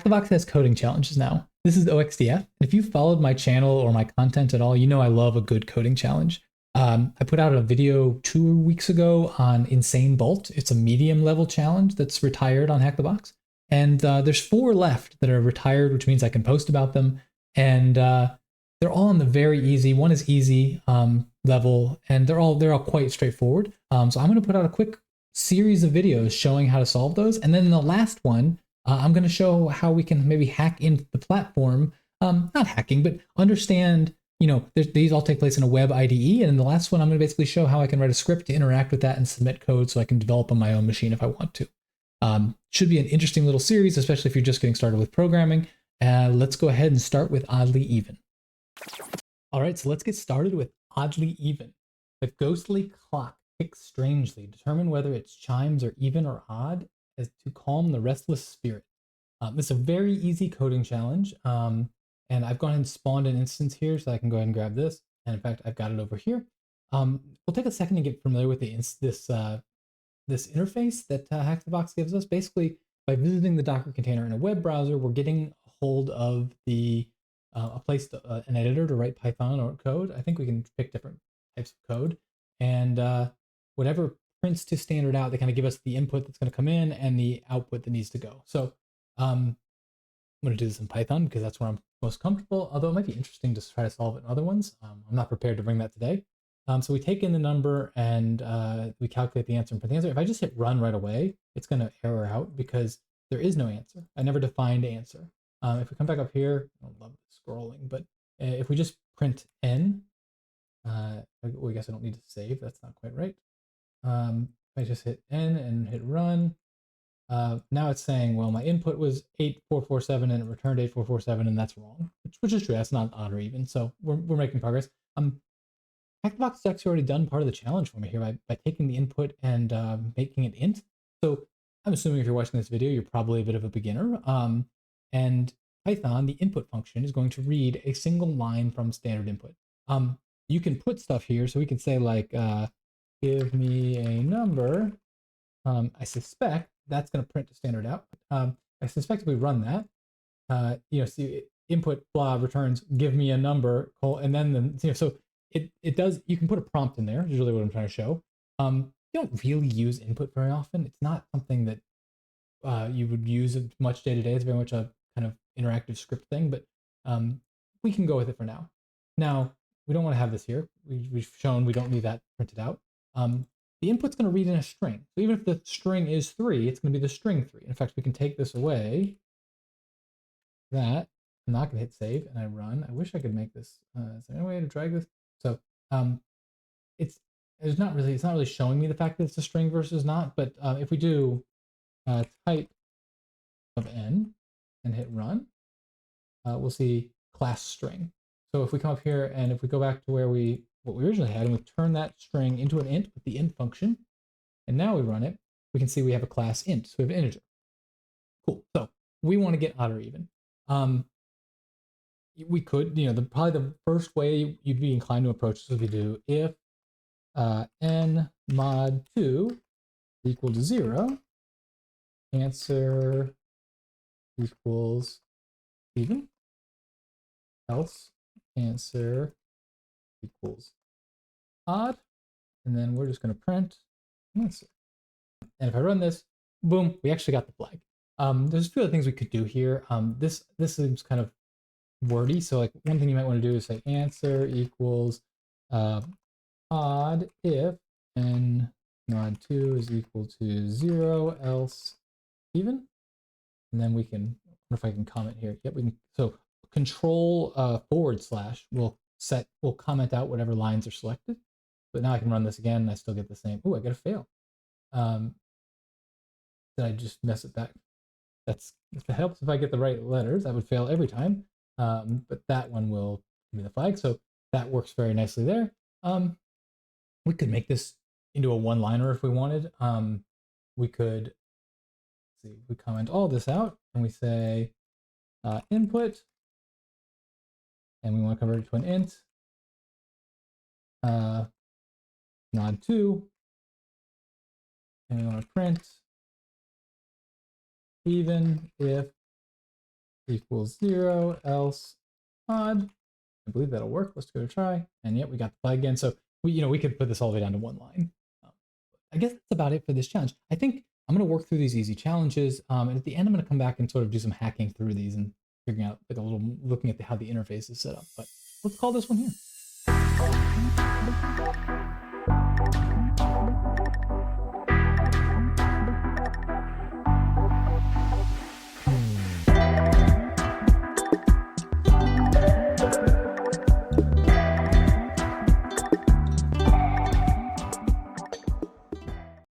HackTheBox has coding challenges now. This is OXDF. If you've followed my channel or my content at all, you know I love a good coding challenge. I put out a video 2 weeks ago on Insane Bolt. It's a medium level challenge that's retired on HackTheBox. And there's 4 left that are retired, which means I can post about them. And they're all on the very easy. One is easy level, and they're all quite straightforward. So I'm going to put out a quick series of videos showing how to solve those. And then in the last one, I'm going to show how we can maybe hack into the platform. Not hacking, but understand, these all take place in a web IDE. And in the last one, I'm going to basically show how I can write a script to interact with that and submit code so I can develop on my own machine if I want to. Should be an interesting little series, especially if you're just getting started with programming. Let's go ahead and start with oddly even. All right, so let's get started with oddly even. The ghostly clock ticks strangely. Determine whether its chimes are even or odd as to calm the restless spirit. This is a very easy coding challenge. And I've gone ahead and spawned an instance here so I can go ahead and grab this. And in fact, I've got it over here. We'll take a second to get familiar with this interface that HackTheBox gives us. Basically, by visiting the Docker container in a web browser, we're getting a hold of an editor to write Python or code. I think we can pick different types of code, and whatever prints to standard out, they kind of give us the input that's going to come in and the output that needs to go. So I'm going to do this in Python because that's where I'm most comfortable, although it might be interesting to try to solve it in other ones. I'm not prepared to bring that today. So we take in the number and we calculate the answer and print the answer. If I just hit run right away, it's going to error out because there is no answer. I never defined answer. If we come back up here, I don't love scrolling, but if we just print n, I guess I don't need to save. That's not quite right. If I just hit n and hit run, now it's saying, well, my input was 8447 and it returned 8447, and that's wrong, which is true. That's not odd or even. So we're making progress. HackTheBox has actually already done part of the challenge for me here by taking the input and making it int. So I'm assuming if you're watching this video, you're probably a bit of a beginner. And Python, the input function, is going to read a single line from standard input. You can put stuff here, so we can say like, give me a number. I suspect that's going to print to standard out. I suspect if we run that, see input blah returns give me a number, and then so it does. You can put a prompt in there. Is really what I'm trying to show. You don't really use input very often. It's not something that you would use much day to day. It's very much a kind of interactive script thing, but we can go with it for now. Now, we don't want to have this here. We've shown we don't need that printed out. The input's going to read in a string. So even if the string is 3, it's going to be the string 3. In fact, we can take this away. That, I'm not going to hit save, and I run. I wish I could make this. Is there any way to drag this? So it's not really showing me the fact that it's a string versus not. But if we do type of n and hit run, we'll see class string. So if we come up here and if we go back to what we originally had and we turn that string into an int with the int function, and now we run it, we can see we have a class int. So we have an integer. Cool. So we want to get odd or even. We could, probably the first way you'd be inclined to approach this would be to do if n mod 2 equal to 0, answer equals even, else answer equals odd, and then we're just going to print answer. And if I run this, boom, we actually got the flag. There's a few other things we could do here. This seems kind of wordy, so like one thing you might want to do is say answer equals odd if n mod 2 is equal to 0, else even, and then we can, I wonder if I can comment here. Yep, we can. So control / will comment out whatever lines are selected. But now I can run this again and I still get the same. Oh, I got a fail. Did I just mess it back? If it helps if I get the right letters, I would fail every time. But that one will give me the flag. So that works very nicely there. We could make this into a one-liner if we wanted. We could see, we comment all this out and we say input, and we want to convert it to an int, mod 2, and we want to print even if equals 0, else odd. I believe that'll work. Let's give it a try. And yep, we got the flag again. So we could put this all the way down to one line. I guess that's about it for this challenge. I think I'm going to work through these easy challenges. And at the end, I'm going to come back and sort of do some hacking through these and figuring out like a little, looking at how the interface is set up. But let's call this one here.